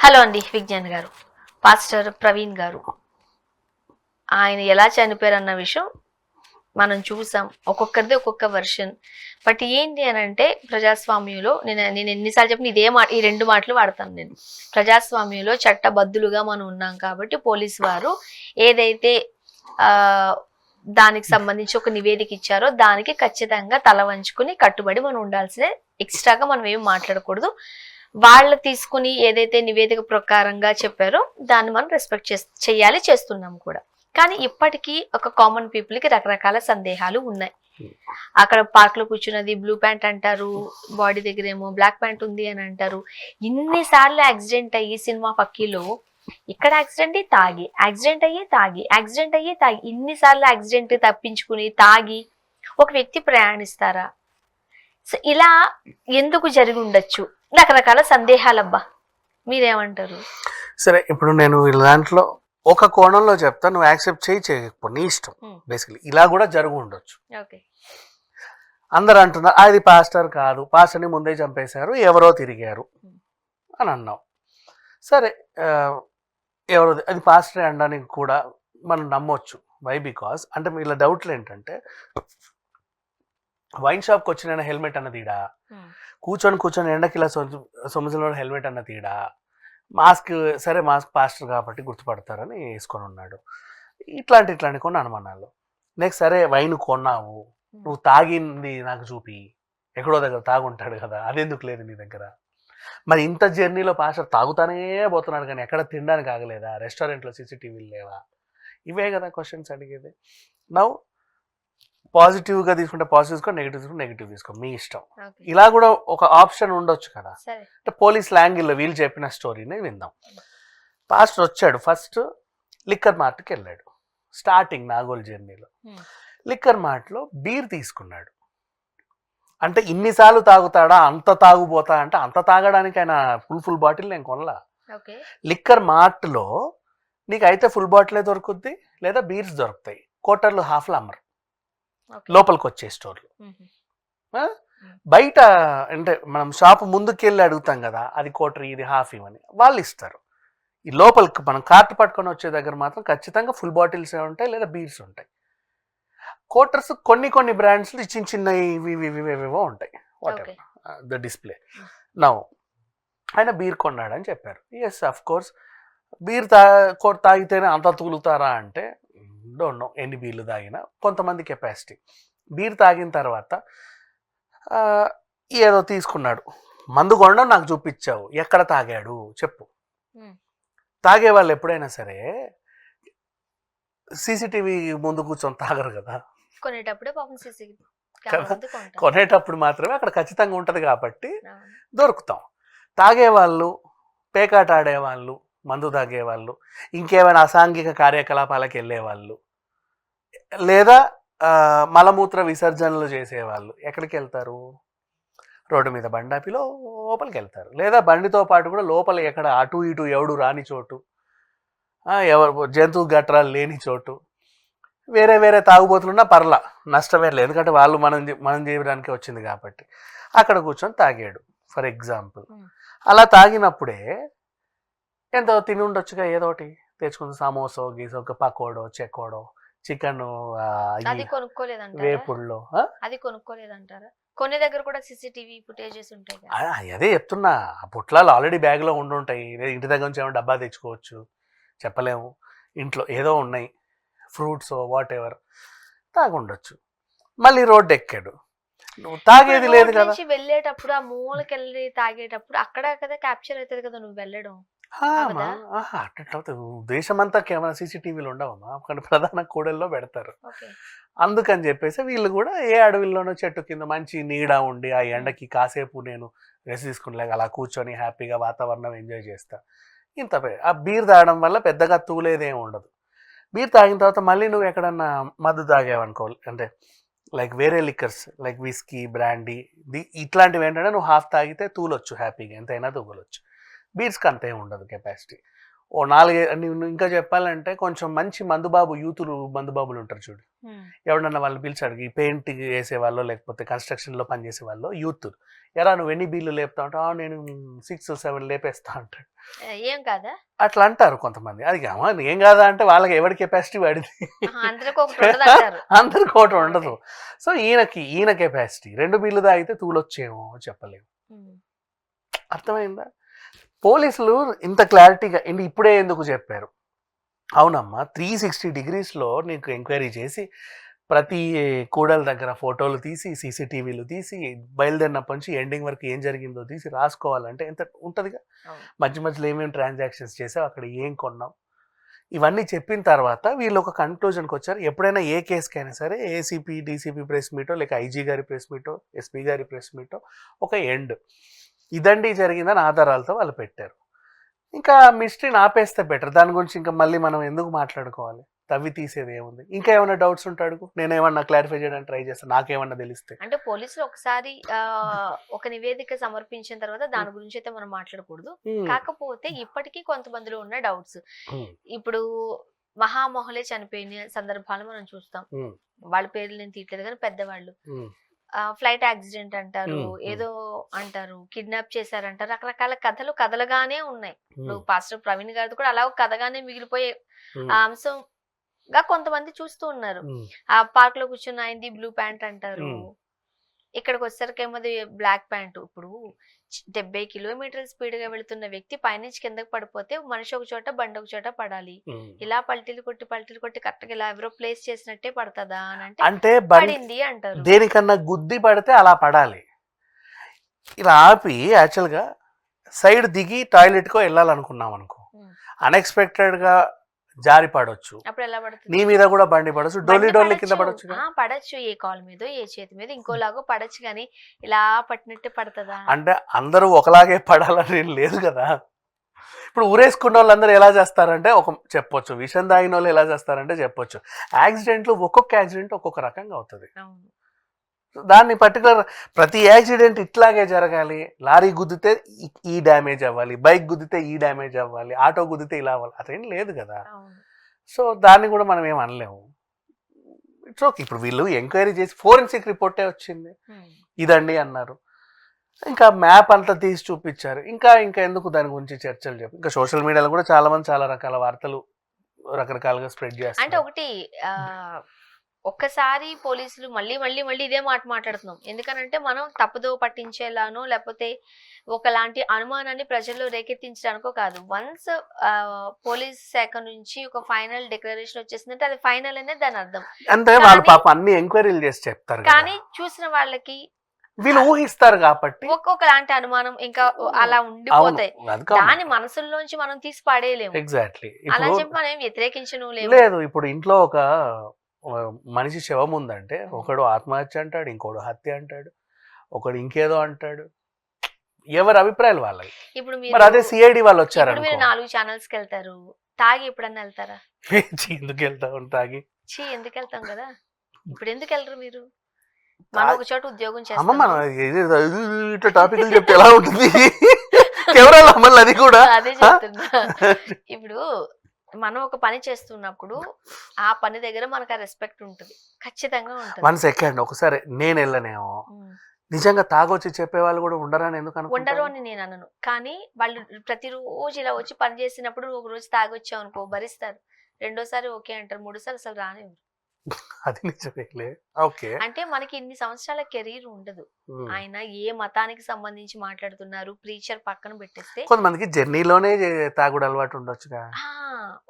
Hello అండి విజ్ఞాన్ గారు, pastor Praveen గారు ఆయన ఎలా చనిపోయారన్న విషయం మనం చూసాం. ఒక్కొక్కరిది ఒక్కొక్క వర్షన్. బట్ ఏంటి అని అంటే ప్రజాస్వామ్యంలో నేను ఎన్నిసార్లు చెప్పిన ఇదే మాట, ఈ రెండు మాటలు వాడతాను నేను. ప్రజాస్వామ్యంలో చట్టబద్ధులుగా మనం ఉన్నాం కాబట్టి పోలీసు వారు ఏదైతే ఆ దానికి సంబంధించి ఒక నివేదిక ఇచ్చారో దానికి ఖచ్చితంగా తల వంచుకుని కట్టుబడి మనం ఉండాల్సిందే. ఎక్స్ట్రాగా మనం ఏం మాట్లాడకూడదు. వాళ్ళు తీసుకుని ఏదైతే నివేదిక ప్రకారంగా చెప్పారో దాన్ని మనం రెస్పెక్ట్ చేయాలి, చేస్తున్నాం కూడా. కానీ ఇప్పటికీ ఒక కామన్ పీపుల్ కి రకరకాల సందేహాలు ఉన్నాయి. అక్కడ పార్క్ లో కూర్చున్నది బ్లూ ప్యాంట్ అంటారు, బాడీ దగ్గర ఏమో బ్లాక్ ప్యాంట్ ఉంది అని అంటారు. ఇన్నిసార్లు యాక్సిడెంట్ అయ్యి సినిమా పక్కీలో ఇక్కడ యాక్సిడెంట్ అయ్యి తాగి ఇన్నిసార్లు యాక్సిడెంట్ తప్పించుకుని తాగి ఒక వ్యక్తి ప్రయాణిస్తారా? సో ఇలా ఎందుకు జరిగి ఉండొచ్చు? రకరకాల సందేహాలబ్బా, మీరేమంటారు? సరే, ఇప్పుడు నేను దాంట్లో ఒక కోణంలో చెప్తా, నువ్వు యాక్సెప్ట్ చేయకపో నీ ఇష్టం. బేసికలీ ఇలా కూడా జరుగు ఉండొచ్చు. అందరు అంటున్నారు అది పాస్టర్ కాదు, పాస్టర్ని ముందే చంపేశారు, ఎవరో తిరిగారు అని అన్నావు. సరే, ఎవరో అది పాస్టరే అనడానికి కూడా మనం నమ్మొచ్చు. వై? బికాస్ అంటే వీళ్ళ డౌట్లు ఏంటంటే, వైన్ షాప్కి వచ్చిన హెల్మెట్ అన్న తీడా, కూర్చొని ఎండకిలా సొమ్ములో హెల్మెట్ అన్న తీడా, మాస్క్ సరే మాస్క్ పాస్టర్ కాబట్టి గుర్తుపడతారని వేసుకొని ఉన్నాడు. ఇట్లాంటి కొన్ని అనుమానాలు. నెక్స్ట్ సరే వైన్ కొన్నావు, నువ్వు తాగింది నాకు చూపి, ఎక్కడో దగ్గర తాగుంటాడు కదా, అదెందుకు లేదు నీ దగ్గర? మరి ఇంత జర్నీలో పాస్టర్ తాగుతానే పోతున్నాడు కానీ ఎక్కడ తినడానికి ఆగలేదా? రెస్టారెంట్లో సీసీటీవీలు లేవా? ఇవే కదా క్వశ్చన్స్ అడిగేది. నవ్వు పాజిటివ్గా తీసుకుంటే పాజిటివ్ తీసుకో, నెగిటివ్ తీసుకుంటే నెగిటివ్ తీసుకో, మీ ఇష్టం. ఇలా కూడా ఒక ఆప్షన్ ఉండొచ్చు కదా. అంటే పోలీస్ ల్యాంగిల్లో వీళ్ళు చెప్పిన స్టోరీని విందాం. పాస్టర్ వచ్చాడు, ఫస్ట్ లిక్కర్ మార్ట్కి వెళ్ళాడు. స్టార్టింగ్ నాగోల్ జర్నీలో లిక్కర్ మార్ట్లో బీర్ తీసుకున్నాడు. అంటే ఇన్నిసార్లు తాగుతాడా, అంత తాగుపోతా అంటే అంత తాగడానికి ఆయన ఫుల్ బాటిల్ నేను కొనలా. లిక్కర్ మార్ట్లో నీకు అయితే ఫుల్ బాటిలే దొరుకుద్ది, లేదా బీర్స్ దొరుకుతాయి. క్వార్టర్లు హాఫ్లు అమ్మరు లోపలికి వచ్చే స్టోర్లు. బయట అంటే మనం షాపు ముందుకు వెళ్ళి అడుగుతాం కదా, అది క్వార్టర్ ఇది హాఫ్ ఇవని వాళ్ళు ఇస్తారు. ఈ లోపలికి మనం కార్ట్ పట్టుకొని వచ్చే దగ్గర మాత్రం ఖచ్చితంగా ఫుల్ బాటిల్స్ ఉంటాయి, లేదా బీర్స్ ఉంటాయి. క్వార్టర్స్ కొన్ని బ్రాండ్స్ చిన్న ఇవేవో ఉంటాయి, వాట్ ద డిస్ప్లే. నౌ ఆయన బీర్ కొన్నాడని చెప్పారు. ఎస్, అఫ్ కోర్స్ బీర్ తాగితేనే అంత తూలుతారా అంటే డోంట్ నో ఎన్ని బీర్లు తాగినా, కొంతమంది కెపాసిటీ. బీర్ తాగిన తర్వాత ఏదో తీసుకున్నాడు, మందు కొనడం నాకు చూపించావు, ఎక్కడ తాగాడు చెప్పు. తాగే వాళ్ళు ఎప్పుడైనా సరే సీసీటీవీ ముందు కూర్చొని తాగరు కదా, కొనేటప్పుడు మాత్రమే అక్కడ ఖచ్చితంగా ఉంటుంది కాబట్టి దొరుకుతాం. తాగేవాళ్ళు, పేకాట ఆడేవాళ్ళు, మందు తాగేవాళ్ళు, ఇంకేమైనా అసాంఘిక కార్యకలాపాలకు వెళ్ళేవాళ్ళు, లేదా మలమూత్ర విసర్జనలు చేసేవాళ్ళు ఎక్కడికి వెళ్తారు? రోడ్డు మీద బండి ఆపి లోపలికి వెళ్తారు. లేదా బండితో పాటు కూడా లోపల ఎక్కడ అటు ఇటు ఎవడు రాని చోటు, ఎవరు జంతువు గట్రాలు లేని చోటు, వేరే తాగుబోతులున్నా పర్లా, నష్టమే లేదు. ఎందుకంటే వాళ్ళు మనం చేయడానికి వచ్చింది కాబట్టి అక్కడ కూర్చొని తాగాడు ఫర్ ఎగ్జాంపుల్. అలా తాగినప్పుడే ఎంతో తిని ఉండొచ్చుగా, ఏదోటి తెచ్చుకుంది, సమోసో గీసో, పకోడో, చెకోడో, చికెన్ వేపుడులో. అది కొనుక్కోలేదంటారా? కొన్ని దగ్గర కూడా సీసీటీవీ ఫుటేజెస్ ఉంటాయి. అదే చెప్తున్నా, ఆ పుట్లాలు ఆల్రెడీ బ్యాగ్లో ఉండుంటాయి. ఇంటి దగ్గర నుంచి ఏమైనా డబ్బా తెచ్చుకోవచ్చు, చెప్పలేము. ఇంట్లో ఏదో ఉన్నాయి, ఫ్రూట్స్ వాట్ ఎవర్ తాగుండొచ్చు. మళ్ళీ రోడ్డు ఎక్కాడు, నువ్వు తాగేది లేదు కదా. వెళ్ళేటప్పుడు ఆ మూలకెళ్ళి తాగేటప్పుడు అక్కడ కదా క్యాప్చర్ అవుతుంది కదా నువ్వు వెళ్ళడం. అట్లయితే దేశమంతా కెమెరా సీసీటీవీలు ఉండవమ్మా, కానీ ప్రధాన కూడల్లో పెడతారు. అందుకని చెప్పేసి వీళ్ళు కూడా ఏ అడవిలోనో చెట్టు కింద మంచి నీడ ఉండి ఆ ఎండకి కాసేపు నేను రెస్ట్ తీసుకునేలాగా అలా కూర్చొని హ్యాపీగా వాతావరణం ఎంజాయ్ చేస్తా. ఇంత ఆ బీర్ తాగడం వల్ల పెద్దగా తూలేదేం ఉండదు. బీర్ తాగిన తర్వాత మళ్ళీ నువ్వు ఎక్కడన్నా మద్దు తాగావనుకో, అంటే లైక్ వేరే లిక్కర్స్ లైక్ విస్కీ, బ్రాండీ, ఇట్లాంటివి ఏంటంటే నువ్వు హాఫ్ తాగితే తూలొచ్చు హ్యాపీగా, ఎంతైనా తూగలొచ్చు. బీర్స్కి అంతే ఉండదు కెపాసిటీ. ఓ 4 ఇంకా చెప్పాలంటే కొంచెం మంచి మందుబాబు యూతులు మందుబాబులు ఉంటారు చూడు, ఎవడన్నా వాళ్ళు పిలిచాడు ఈ పెయింట్ వేసే వాళ్ళు లేకపోతే కన్స్ట్రక్షన్లో పనిచేసే వాళ్ళు యూత్, ఎరా నువ్వు ఎన్ని బిల్లు లేపుతా ఉంటా, నేను 6-7 లేపేస్తా అంటాడు. ఏం కాదా అట్లా అంటారు కొంతమంది. అది ఏం కాదా అంటే వాళ్ళకి ఎవరి కెపాసిటీ వాడిది, అందరికి ఒకటి ఉండదు. సో ఈయన కెపాసిటీ 2 బిల్లు తాగితే తూలొచ్చేమో చెప్పలేము. అర్థమైందా? పోలీసులు ఇంత క్లారిటీగా ఇప్పుడే ఎందుకు చెప్పారు? అవునమ్మా 360 degreesలో నీకు ఎంక్వైరీ చేసి ప్రతి కూడల దగ్గర ఫోటోలు తీసి సీసీటీవీలు తీసి బయలుదేరినప్పటి నుంచి ఎండింగ్ వరకు ఏం జరిగిందో తీసి రాసుకోవాలంటే ఎంత ఉంటుందిగా. మధ్య మధ్యలో ఏమేమి ట్రాన్సాక్షన్స్ చేసావు, అక్కడ ఏం కొన్నావు, ఇవన్నీ చెప్పిన తర్వాత వీళ్ళు ఒక కన్క్లూజన్కి వచ్చారు. ఎప్పుడైనా ఏ కేసుకైనా సరే ఏసీపీ డీసీపీ ప్రెస్ మీటో లేక ఐజీ గారి ప్రెస్ మీటో ఎస్పీ గారి ప్రెస్ మీటో ఒక ఎండ్ ఇదండి జరిగిందని ఆధారాలతో వాళ్ళు పెట్టారు. ఇంకా మిస్టరీని ఆపేస్తే బెటర్. దాని గురించి ఇంకా మళ్ళీ మనం ఎందుకు మాట్లాడుకోవాలి? తవ్వి తీసేది ఏముంది? ఇంకా ఏమైనా డౌట్స్ ఉంటాడు, నేనేమన్నా క్లారిఫై చేయడానికి ట్రై చేస్తాను, నాకేమన్నా తెలిస్తే. అంటే పోలీసులు ఒకసారి ఒక నివేదిక సమర్పించిన తర్వాత దాని గురించి అయితే మనం మాట్లాడకూడదు. కాకపోతే ఇప్పటికీ కొంతమందిలో ఉన్న డౌట్స్, ఇప్పుడు మహామహులే చనిపోయిన సందర్భాలు మనం చూస్తాం. వాళ్ళ పేర్లు నేను తీయట్లేదు కానీ పెద్దవాళ్ళు ఫ్లైట్ యాక్సిడెంట్ అంటారు, ఏదో అంటారు, కిడ్నాప్ చేశారంటారు, రకరకాల కథలుగానే ఉన్నాయి. ఇప్పుడు పాస్టర్ ప్రవీణ్ గారిది కూడా అలా కథగానే మిగిలిపోయే అంశంగా కొంతమంది చూస్తూ ఉన్నారు. ఆ పార్క్ లో కూర్చున్న ఆయనది బ్లూ ప్యాంట్ అంటారు, ఇక్కడికి వచ్చేసరికేమో బ్లాక్ ప్యాంట్. ఇప్పుడు 70 కిలోమీటర్ల స్పీడ్ గా వెళుతున్న వ్యక్తి పైనుంచి కిందకి పడిపోతే మనిషి ఒక చోట బండి ఒక చోట పడాలి. ఇలా పల్టీలు కొట్టి కరెక్ట్గా ఇలా ఎవరో ప్లేస్ చేసినట్టే పడుతుందా అని అంటే పడింది అంటారు. దేనికన్నా గుద్ది పడితే అలా పడాలి. ఇలా ఆపి యాక్చువల్ గా సైడ్ దిగి టాయిలెట్ కో వెళ్ళాలనుకున్నాం అనుకో, అన్ఎక్స్పెక్టెడ్ గా జారి పడవచ్చు, అప్పుడు ఎలా పడుతుంది? నీ మీద కూడా బండి పడవచ్చు, డోలి కింద పడవచ్చు. పడచ్చు, ఏ కాల్ మీద ఏ చేతి మీద ఇంకోలాగో పడచ్చు, కానీ ఇలా పట్టినట్టే పడుతుందా? అంటే అందరూ ఒకలాగే పడాలని లేదు కదా. ఇప్పుడు ఊరేసుకున్న వాళ్ళందరూ ఎలా చేస్తారంటే చెప్పొచ్చు, విషం తాగిన వాళ్ళు ఎలా చేస్తారంటే చెప్పొచ్చు. యాక్సిడెంట్లు ఒక్కొక్క యాక్సిడెంట్ ఒక్కొక్క రకంగా అవుతుంది. దాన్ని పర్టికులర్ ప్రతి యాక్సిడెంట్ ఇట్లాగే జరగాలి, లారీ గుద్దితే ఈ డ్యామేజ్ అవ్వాలి, బైక్ గుద్దితే ఈ డ్యామేజ్ అవ్వాలి, ఆటో గుద్దితే ఇలా అవ్వాలి, అదేం లేదు కదా. సో దాన్ని కూడా మనం ఏం అనలేము. It's okay. ఇప్పుడు వీళ్ళు ఎంక్వైరీ చేసి ఫోరెన్సిక్ రిపోర్టే వచ్చింది, ఇదండి అన్నారు. ఇంకా మ్యాప్ అంతా తీసి చూపించారు. ఇంకా ఎందుకు దాని గురించి చర్చలు చెప్పి, ఇంకా సోషల్ మీడియాలో కూడా చాలా మంది చాలా రకాల వార్తలు రకరకాలుగా స్ప్రెడ్ చేస్తారు. అంటే ఒకటి ఒక్కసారి పోలీసులు మళ్ళీ ఇదే మాట మాట్లాడుతున్నాం. ఎందుకనంటే మనం తప్పుదో పట్టించేలానో లేకపోతే ఒకలాంటి అనుమానాన్ని ప్రజల్లో రేకెత్తించడానికో కాదు. వన్స్ పోలీస్ శాఖ నుంచి ఒక ఫైనల్ డిక్లరేషన్ వచ్చేసిందంటే అది ఫైనల్ అనేది దాని అర్థం. అంటే వాళ్ళు పాపం అన్ని ఎంక్వైరీలు చేసి చెప్తారు, కానీ చూసిన వాళ్ళకి వీళ్ళు ఊహిస్తారు కాబట్టి ఒక్కొక్కలాంటి అనుమానం ఇంకా అలా ఉండిపోతాయి. దాని మనసుల్లోంచి మనం తీసి పడేయలేము. ఎగ్జాక్ట్లీ. అలా చెప్పి మనం వ్యతిరేకించను లేదు. ఇప్పుడు ఇంట్లో ఒక మనిషి శవం ఉందంటే ఒకడు ఆత్మహత్య అంటాడు, ఇంకోడు హత్య అంటాడు, ఒకడు ఇంకేదో అంటాడు, ఎవరి అభిప్రాయాలు వాళ్ళకి. ఇప్పుడు మరి అదే సిఐడి వాళ్ళు వచ్చారు, మీరు 4 ఛానల్స్ కి వెళ్తారు, తాగి ఎప్పుడన్నా వెళ్తారా? ఎందుకు వెళ్తాం తాగి? ఎందుకు వెళ్తాం కదా. ఇప్పుడు ఎందుకు వెళ్ళరు మీరు? మనం ఒక చోట ఉద్యోగం చేస్తాం, ఇట్లా టాపిక్లు చెప్తే ఎలా ఉంటుంది కెమెరాలో మళ్ళీ అది కూడా అదే చెప్తున్నా. ఇప్పుడు మనం ఒక పని చేస్తున్నప్పుడు ఆ పని దగ్గర మనకు ఆ రెస్పెక్ట్ ఉంటుంది, ఖచ్చితంగా ఉంటుంది. 1 సెకండ్ ఒకసారి నేను వెళ్ళనేమో, నిజంగా తాగొచ్చి చెప్పే వాళ్ళు కూడా ఉండరని ఎందుకు ఉండరు అని నేను అనను, కానీ వాళ్ళు ప్రతిరోజు ఇలా వచ్చి పని చేసినప్పుడు ఒక రోజు తాగొచ్చావు అనుకో భరిస్తారు, రెండోసారి ఓకే అంటారు, మూడోసారి అసలు రానివ్వరు. అది నిజమేలే. ఓకే. అంటే మనకి ఇన్ని సంవత్సరాల కెరీర్ ఉండదు. ఆయన ఏ మతానికి సంబంధించి మాట్లాడుతున్నారు, ప్రీచర్ పక్కన పెట్టేస్తే కొంతమందికి జర్నీలోనే తాగుడు అలవాటు ఉండొచ్చుగా.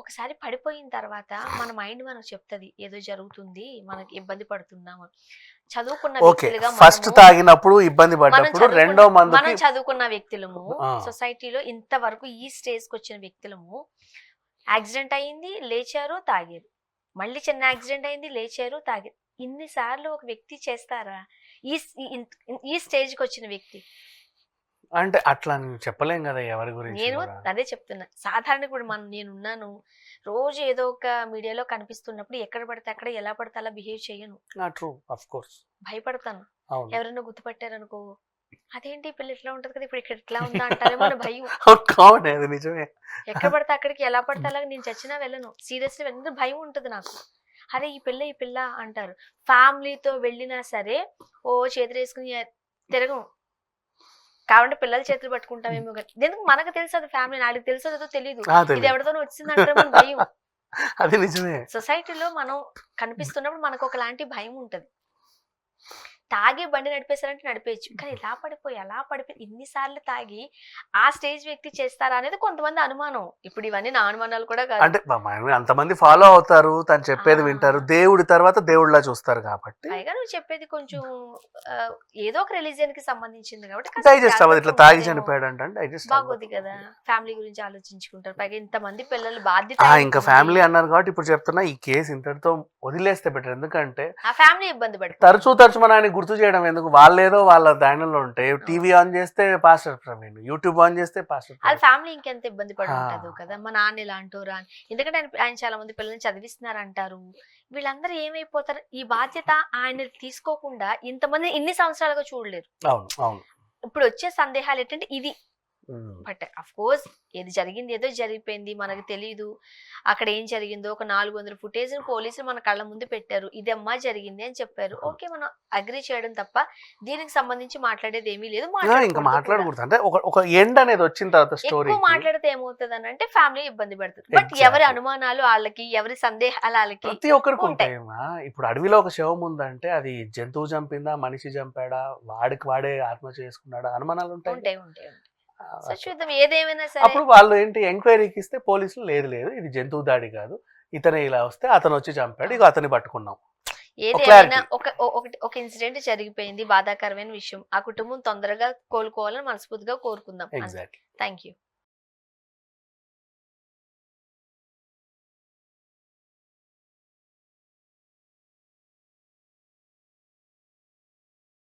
ఒకసారి పడిపోయిన తర్వాత మన మైండ్ మనకు చెప్తుంది ఏదో జరుగుతుంది, మనకి ఇబ్బంది పడుతున్నాము. చదువుకున్న వ్యక్తులుగా ఫస్ట్ తాగినప్పుడు ఇబ్బంది పడ్డప్పుడు రెండో మంది మనం చదువుకున్న వ్యక్తులము, సొసైటీలో ఇంతవరకు ఈ స్టేజ్ కి వచ్చిన వ్యక్తులము, యాక్సిడెంట్ అయ్యింది లేచారు తాగారు, మళ్ళీ చిన్న యాక్సిడెంట్ అయింది లేచారు తాగారు. ఇన్నిసార్లు ఒక వ్యక్తి చేస్తారా ఈ స్టేజ్ కి వచ్చిన వ్యక్తి? అంటే అట్లా చెప్పలేం కదా ఎవరి గురించి. నేను అదే చెప్తున్నా. సాధారణ ఇప్పుడు నేనున్నాను, రోజు ఏదో ఒక మీడియాలో కనిపిస్తున్నప్పుడు ఎక్కడ పడితే అక్కడ ఎలా పడితే అలా బిహేవ్ చేయను, ట్రూ, ఆఫ్ కోర్స్. భయపడతాను. ఎవరైనా గుర్తుపట్టారనుకో అదేంటి పిల్ల ఇట్లా ఉంటది కదా, ఇప్పుడు ఇక్కడ ఇట్లా ఉందా అంటారేమో అని భయం. కామన్ అది నిజమే. ఎక్కడ పడితే అక్కడికి, ఎలా పడితే అలాగే నేను చచ్చినా వెళ్ళను, సీరియస్లీ వెళ్ళిన భయం ఉంటుంది నాకు. అరే ఈ పిల్ల అంటారు. ఫ్యామిలీతో వెళ్ళినా సరే ఓ చేతులు వేసుకుని తిరగం, కాబట్టి పిల్లల చేతులు పట్టుకుంటామేమో కానీ ఎందుకు మనకు తెలుసు అది ఫ్యామిలీ, నాడికి తెలుసో లేదో తెలియదు, ఇది ఎవరితోనో వచ్చిందంటారేమో అని భయం. అది నిజమే. సొసైటీలో మనం కనిపిస్తున్నప్పుడు మనకు ఒకలాంటి భయం ఉంటది. తాగి బండి నడిపేశారంటే నడిపేయచ్చు, కానీ ఇలా పడిపోయి అలా పడిపోయి ఇన్నిసార్లు తాగి ఆ స్టేజ్ వ్యక్తి చేస్తారా అనేది కొంతమంది అనుమానం. ఇప్పుడు ఇవన్నీ నా అనుమానాలు కూడా కాదు. అంటే అంతమంది ఫాలో అవుతారు, తను చెప్పేది వింటారు, దేవుడి తర్వాత దేవుడిలా చూస్తారు కాబట్టి. పైగా నువ్వు చెప్పేది కొంచెం ఏదో ఒక రిలీజియన్ కి సంబంధించింది కాబట్టి డైజెస్ట్ అవ్వదు. ఇట్లా తాగి చనిపోయాడు అంటే డైజెస్ట్ బాగోదు కదా. ఫ్యామిలీ గురించి ఆలోచించుకుంటారు, పైగా ఇంతమంది పిల్లలు బాధ్యత. ఇంకా ఫ్యామిలీ అన్నారు కాబట్టి ఇప్పుడు చెప్తున్నా, ఈ కేసు ఇంతటితో వదిలేస్తే బెటర్. ఎందుకంటే ఆ ఫ్యామిలీ ఇబ్బంది పడుతుంది. తరచూ మన ఆయన గుర్తు చేయడం ఎందుకు, వాళ్ళేదో వాళ్ళ దానిలో ఉంటే టీవీ ఆన్ చేస్తే పాస్టర్ ప్రవీణ్, యూట్యూబ్ ఆన్ చేస్తే పాస్టర్ వాళ్ళ ఫ్యామిలీ ఇంకెంత ఇబ్బంది పడి ఉంటుందో కదా. మా నాన్న ఇలా అంటారా, ఎందుకంటే ఆయన చాలా మంది పిల్లల్ని చదివిస్తున్నారు అంటారు. వీళ్ళందరూ ఏమైపోతారు, ఈ బాధ్యత ఆయన తీసుకోకుండా ఇంతమంది ఇన్ని సంవత్సరాలుగా చూడలేరు. అవును అవును. ఇప్పుడు వచ్చే సందేహాలు ఏంటంటే ఇది, బట్ అఫ్ కోర్స్ ఏది జరిగింది ఏదో జరిగిపోయింది, మనకు తెలియదు అక్కడ ఏం జరిగిందో. ఒక 400 ఫుటేజ్ పోలీసులు మన కళ్ళ ముందు పెట్టారు, ఇది అమ్మా జరిగింది అని చెప్పారు. ఓకే, మనం అగ్రి చేయడం తప్ప దీనికి సంబంధించి మాట్లాడేది ఏమీ లేదు. ఇంకా మాట్లాడకూడదు. అంటే ఒక ఎండ్ అనేది వచ్చిన తర్వాత స్టోరీ ఎక్కువ మాట్లాడితే ఏమవుతుంది అని అంటే ఫ్యామిలీ ఇబ్బంది పడుతుంది. బట్ ఎవరి అనుమానాలు వాళ్ళకి, ఎవరి సందేహాలు వాళ్ళకి, ప్రతి ఒక్కరికి ఉంటాయి. ఇప్పుడు అడవిలో ఒక శవం ఉందంటే అది జంతువు చంపిందా, మనిషి చంపాడా, వాడికి వాడే ఆత్మహత్య చేసుకున్నాడా, అనుమానాలు ఉంటాయి. సో చూద్దాం ఏదేమైనా సరే. అప్పుడు వాళ్ళు ఏంటి ఎంక్వైరీకి ఇస్తే పోలీసులు లేదు ఇది జంతువు దాడి కాదు, ఇతనే ఇలా వస్తే అతను వచ్చి చంపాడు, ఇక అతన్ని పట్టుకున్నాం. ఏదేమైనా ఒక ఇన్సిడెంట్ జరిగిపోయింది, బాధాకరమైన విషయం. ఆ కుటుంబం తొందరగా కోలుకోవాలని మనస్ఫూర్తిగా కోరుకుందాం. ఎగ్జాక్ట్లీ. Thank you.